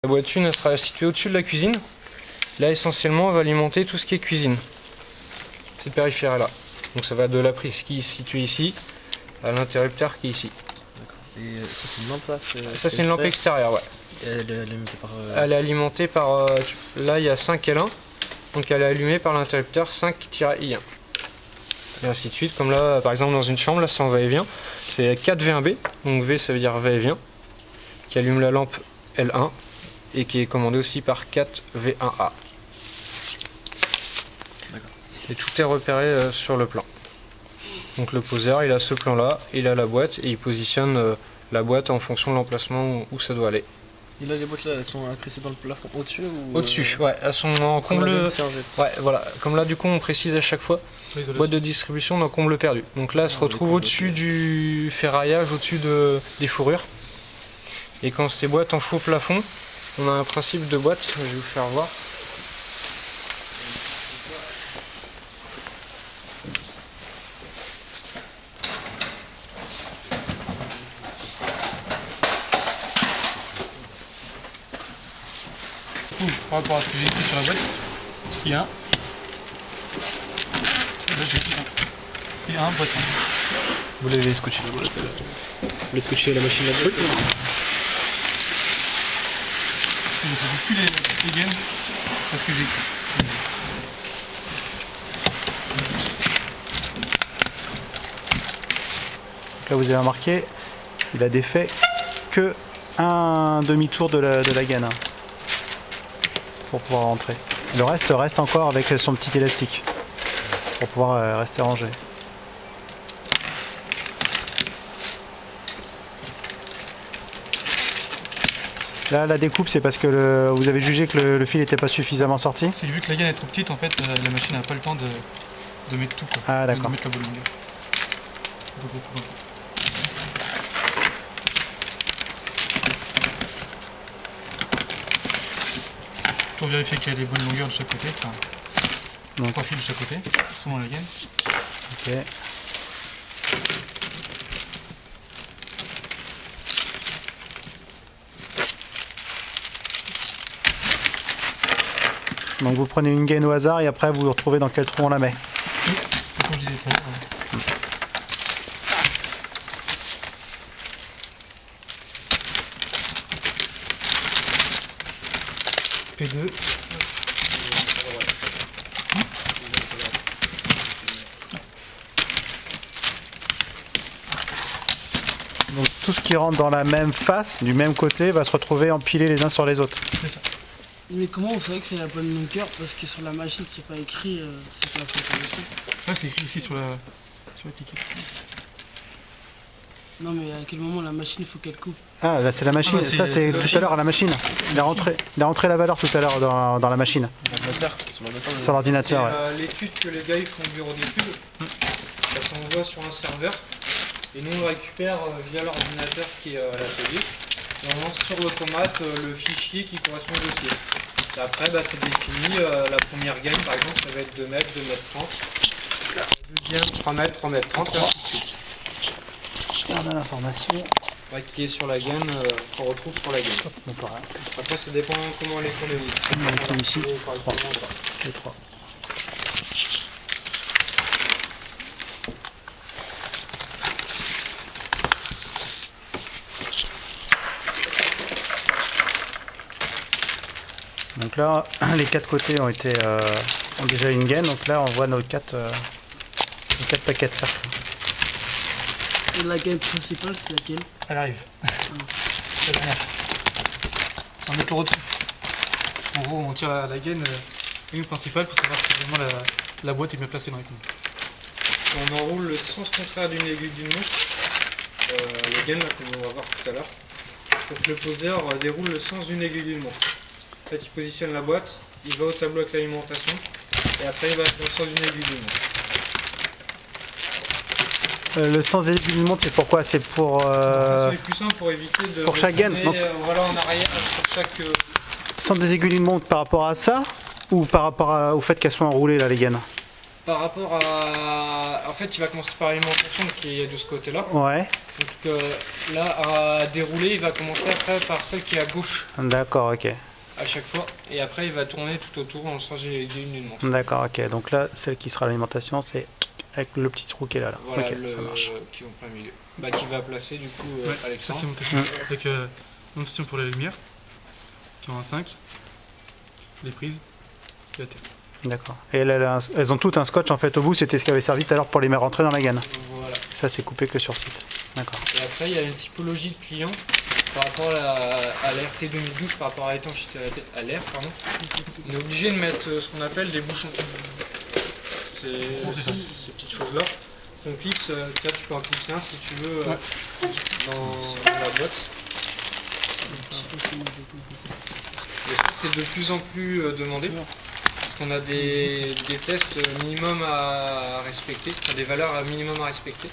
La boîte 1 elle sera située au-dessus de la cuisine. Là essentiellement on va alimenter tout ce qui est cuisine. Ces périphériques là. Donc ça va de la prise qui est située ici à l'interrupteur qui est ici. Et ça c'est une lampe là Ça c'est une lampe extérieure, ouais. Elle est alimentée par... Elle est alimentée par... là il y a 5 L1. Donc elle est allumée par l'interrupteur 5-I1. Et ainsi de suite, comme là par exemple dans une chambre, là c'est en va-et-vient. C'est 4 V1B, donc V ça veut dire va-et-vient, qui allume la lampe L1 et qui est commandé aussi par 4 V1A. Et tout est repéré sur le plan. Donc le poseur il a ce plan là, il a la boîte et il positionne la boîte en fonction de l'emplacement où ça doit aller. Et là les boîtes là elles sont incrustées dans le plafond au-dessus ou... Au-dessus, ouais, elles sont en comble... Ouais, voilà, comme là du coup on précise à chaque fois, boîte de distribution dans comble perdu. Donc là elle se retrouve au-dessus du ferraillage, au-dessus des fourrures. Et quand ces boîtes en faux plafond, on a un principe de boîte, je vais vous faire voir. Par rapport à ce que j'ai écrit sur la boîte, il y a un. Là j'ai écrit un. Il y a un boîte. Vous l'avez scotché la boîte. Vous l'avez scotché à la machine là-bas. J'ai fait toutes les gaines parce que j'ai écrit. Donc là vous avez remarqué, il a défait que un demi-tour de la gaine hein, pour pouvoir rentrer. Le reste reste encore avec son petit élastique pour pouvoir rester rangé. Là la découpe c'est parce que vous avez jugé que le fil n'était pas suffisamment sorti. C'est vu que la gaine est trop petite en fait, la machine n'a pas le temps de mettre tout quoi. Ah d'accord. De mettre la bonne longueur. Toujours vérifier qu'il y a les bonnes longueurs de chaque côté, enfin, donc 3 fils de chaque côté, selon la gaine. Ok. Donc vous prenez une gaine au hasard et après vous vous retrouvez dans quel trou on la met. Oui, comme je disais tout à l'heure. P2. Donc tout ce qui rentre dans la même face, du même côté, va se retrouver empilé les uns sur les autres. C'est ça. Mais comment vous savez que c'est la bonne longueur? Parce que sur la machine c'est pas écrit, c'est pas fait. Là c'est écrit ici sur l'étiquette. Non mais à quel moment la machine faut qu'elle coupe? Ah là c'est la machine, Ah, ça c'est tout à l'heure à la machine. Il a rentré la valeur tout à l'heure dans la machine. Sur l'ordinateur. Ouais. L'étude que les gars ils font au bureau d'études, ça s'envoie sur un serveur et nous on le récupère via l'ordinateur qui est à l'atelier. Et on lance sur l'automate le fichier qui correspond au dossier. Et après c'est défini, la première gaine par exemple ça va être 2 mètres, 2 mètres 30. La deuxième 3 mètres, 3 mètres 30 et ainsi de suite. On a l'information. Ouais, qui est sur la gaine, qu'on retrouve sur la gaine. Après ça dépend comment elle est collée. On est ici, 3. Les 3. Donc là, les 4 côtés ont déjà une gaine, donc là on voit nos 4 paquets de cercles. Et la gaine principale c'est laquelle? Elle arrive. C'est la dernière. On met toujours au-dessus. En gros, on tire la gaine principale pour savoir si vraiment la boîte est bien placée dans les comptes. On enroule le sens contraire d'une aiguille d'une montre. La gaine là qu'on va voir tout à l'heure. Donc le poseur déroule le sens d'une aiguille d'une montre. En fait, il positionne la boîte, il va au tableau avec l'alimentation et après il va dans le sens d'une aiguille d'une montre. Le sens des aiguilles d'une montre, c'est pourquoi? C'est pour... C'est plus simple pour éviter de... Pour chaque gaine donc... Voilà, en arrière sur chaque... Sens des aiguilles d'une montre par rapport à ça ou par rapport au fait qu'elles soient enroulées là les gaines? Par rapport à... En fait, il va commencer par l'alimentation qui est de ce côté-là. Ouais, Donc là, à dérouler, il va commencer après par celle qui est à gauche d'accord, ok. à chaque fois. Et après, il va tourner tout autour dans le sens d'une montre. D'accord, ok. Donc là, celle qui sera l'alimentation, c'est avec le petit trou qui est là. Voilà, Ok, ça marche. qui est en plein milieu. Bah, qui va placer du coup Ouais, ça Alexandre. c'est montation. Avec montation pour la lumière, qui ont un 5, les prises et la terre. D'accord. Et elles ont toutes un scotch en fait au bout, c'était ce qui avait servi tout à l'heure pour les mettre rentrer dans la gaine. Voilà. Ça, c'est coupé que sur site. D'accord. Et après, il y a une typologie de client par rapport à la RT 2012, par rapport à l'étanchéité à l'air, pardon. On est obligé de mettre ce qu'on appelle des bouchons. Ces petites choses-là. On clipse, là tu peux en clipser un si tu veux dans la boîte. Et ça, c'est de plus en plus demandé. Parce qu'on a des tests minimum à respecter, enfin, des valeurs à minimum à respecter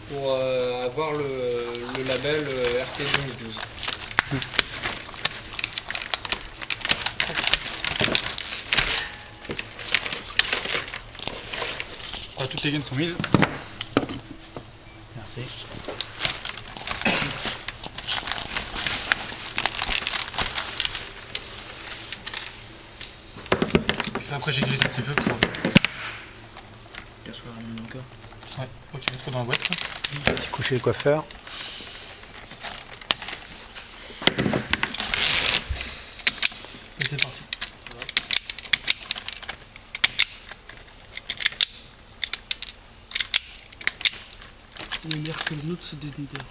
pour avoir le label RT 2012. Toutes les gaines sont mises. Merci. Après j'ai grisé un petit peu pour... Qu'elle soit vraiment dans le cœur. Ouais, pour qu'il mette trop dans la boîte. Petit coup chez le coiffeur. Et c'est parti. Le meilleur que le nôtre, c'est détenteur.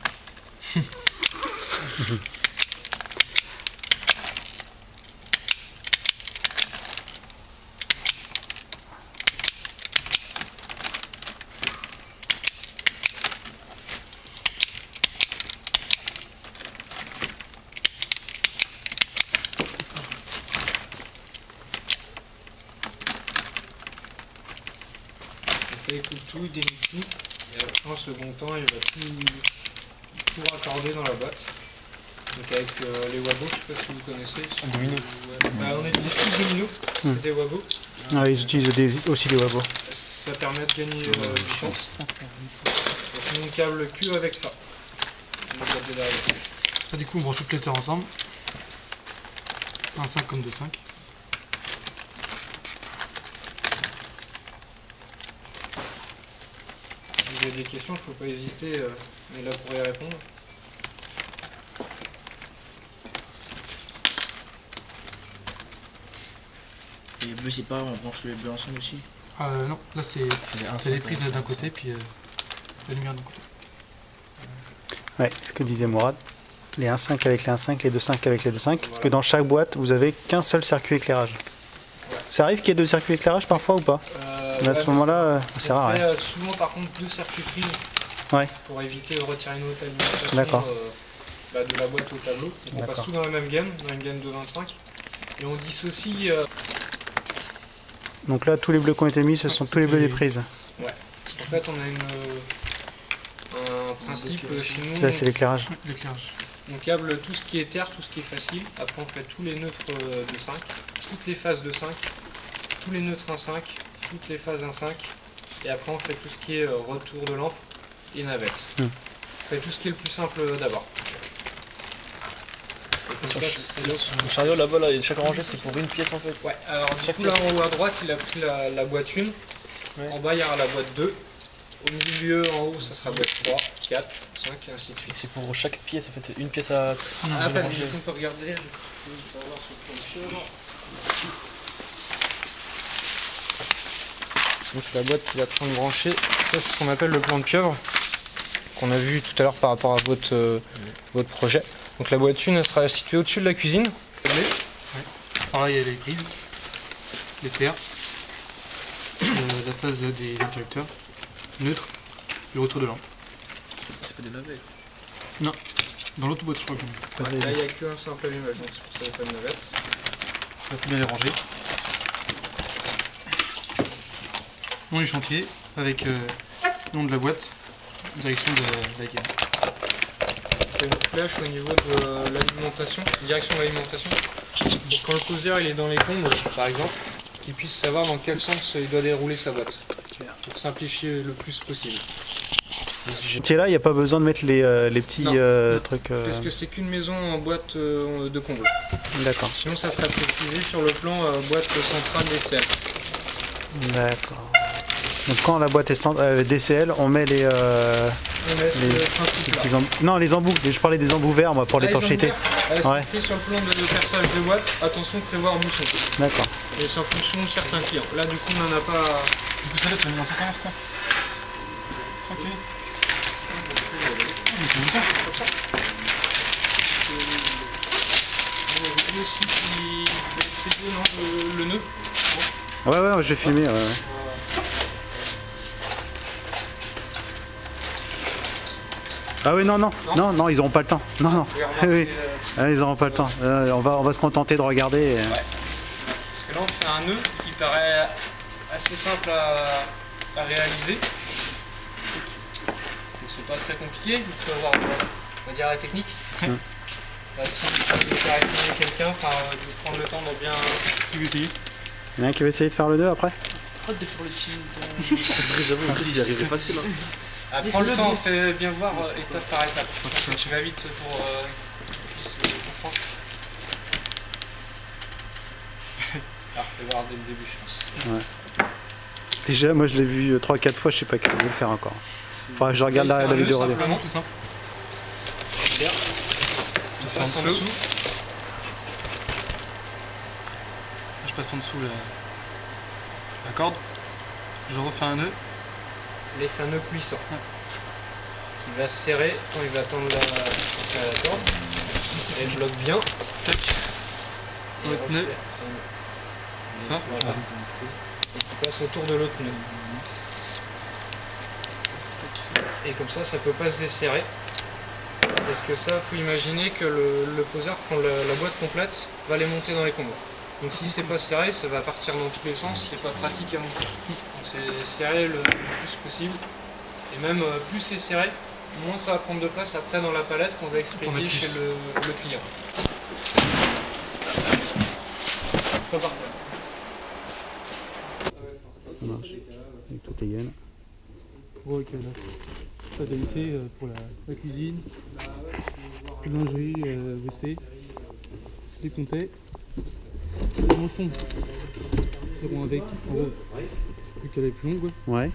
Il coupe tout, il démie tout, et après en second temps il va tout raccorder dans la boîte. Donc avec les Wabo, je sais pas si vous connaissez. Domino. Bah, on est tous Domino, c'est des Wabo. Ah, ils utilisent aussi des wabos. Ça permet de gagner du temps. Donc on câble que avec ça. On câble de derrière. Là, du coup on branche toutes les terres ensemble. Un 5 comme 2 5. Si vous avez des questions, il ne faut pas hésiter, on est là pour y répondre. Et les bleus, c'est pas, on branche les bleus ensemble aussi. Non, là c'est les prises d'un côté puis la lumière d'un côté. Ouais, ce que disait Mourad. Les 1.5 avec les 1.5, les 2.5 avec les 2.5. Parce que dans chaque boîte, vous avez qu'un seul circuit éclairage. Ça arrive qu'il y ait deux circuits éclairage parfois ou pas? Mais à ce moment-là, c'est rare. On fait Ouais. souvent par contre deux circuits prises Ouais. pour éviter de retirer une autre alimentation D'accord. de la boîte au tableau. Donc on passe D'accord. tout dans la même gaine, dans une gaine de 25. Et on dissocie. Donc là, tous les bleus qui ont été mis, ce sont tous les bleus des prises. En fait, on a un principe chez nous. Là, c'est l'éclairage. L'éclairage. On câble tout ce qui est terre, tout ce qui est facile. Après, on fait tous les neutres de 5, toutes les phases de 5, tous les neutres 1.5, toutes les phases 1.5. Et après, on fait tout ce qui est retour de lampe et navette. On fait tout ce qui est le plus simple d'abord. Et comme ça, c'est là où- Le chariot là-bas, là, chaque rangée c'est pour une pièce en fait. Ouais, alors du coup, là en haut à droite, il a pris la boîte 1. En bas, il y aura la boîte 2. Au milieu, en haut, ça sera boîte 3, 4, 5 et ainsi de Et suite. c'est pour chaque pièce en fait, une pièce à. Ah, pas de ranger. on peut regarder, je peux avoir sur le plan de Donc la boîte qui va être branchée, ça c'est ce qu'on appelle le plan de pieuvre, qu'on a vu tout à l'heure par rapport à votre projet. Donc la boîte 1 elle sera située au-dessus de la cuisine. Alors là il y a les prises, les terres, la phase des interrupteurs, neutre, le retour de lampe. C'est pas des navets. Non, dans l'autre boîte je crois que j'en ai. Là il n'y a qu'un simple allumage, donc c'est pour ça qu'il n'y a pas de navette. Il faut bien les ranger. Nom du chantier avec nom de la boîte, direction de la gaine. On fait une flèche au niveau de l'alimentation, direction de l'alimentation. Donc quand le causeur il est dans les combes, par exemple, qu'il puisse savoir dans quel sens il doit dérouler sa boîte. Pour simplifier le plus possible. Et là, il n'y a pas besoin de mettre les petits Non. trucs. Parce que c'est qu'une maison en boîte de comble. D'accord. Sinon ça sera précisé sur le plan boîte centrale DCL. D'accord. Donc quand la boîte est DCL, on met les. On laisse Les- le principe là. Non, les embouts. Je parlais des embouts verts, moi, pour l'étanchéité. C'est Ouais. écrit sur le plan de perçage de boîte, attention prévoir bouchon. D'accord. Et c'est en fonction de certains clients. Là du coup on n'en a pas. Du coup, celle-là, tu l'as mis dans ce sens, toi. Sans clé. Lui aussi qui c'est deux, non, le nœud. Ouais, ouais, je vais filmer. Ouais, ouais. Ah oui, non, non, non, non, ils auront pas le temps. Non, non. Oui, ah, ils auront pas le temps. On va se contenter de regarder. Ouais. Parce que là on fait un nœud qui paraît assez simple à réaliser. Donc c'est pas très compliqué, il faut avoir on va dire la technique. Si tu veux faire essayer quelqu'un, de prendre le temps de bien. Si vous essayez. Il y en a un qui va essayer de faire le 2 après. Arrête de faire le timide. J'avoue, Chris, il arriverait facile. Hein. Prends le temps, fais bien voir étape par étape. Tu vas vite pour qu'on puisse comprendre. Alors fais voir dès le début je pense. Ouais. Déjà, moi je l'ai vu 3-4 fois, je sais pas comment le faire encore. Faudra que je regarde la vidéo. Simplement. Tout simple. Bien. Tu passes en dessous. Je passe en dessous la corde. Je refais un nœud. Là il fait un nœud plissant. Il va se serrer quand il va tendre la corde. Et il bloque bien. Tac. Et L'autre nœud. Ça. Voilà. Et qui passe autour de l'autre nœud. Et comme ça peut pas se desserrer. Parce que ça, faut imaginer que le poseur prend la boîte complète, va les monter dans les combes. Donc si c'est pas serré, ça va partir dans tous les sens, c'est pas pratique à monter. Donc c'est serré le plus possible. Et même plus c'est serré, moins ça va prendre de place après dans la palette qu'on va expédier chez le client. Repart. Ça marche. Avec toutes les gaines. Gros avec la pâte à lycée pour la cuisine, lingerie, WC, les comptais, les manchons seront avec en gros, vu qu'elle est plus longue, Ouais.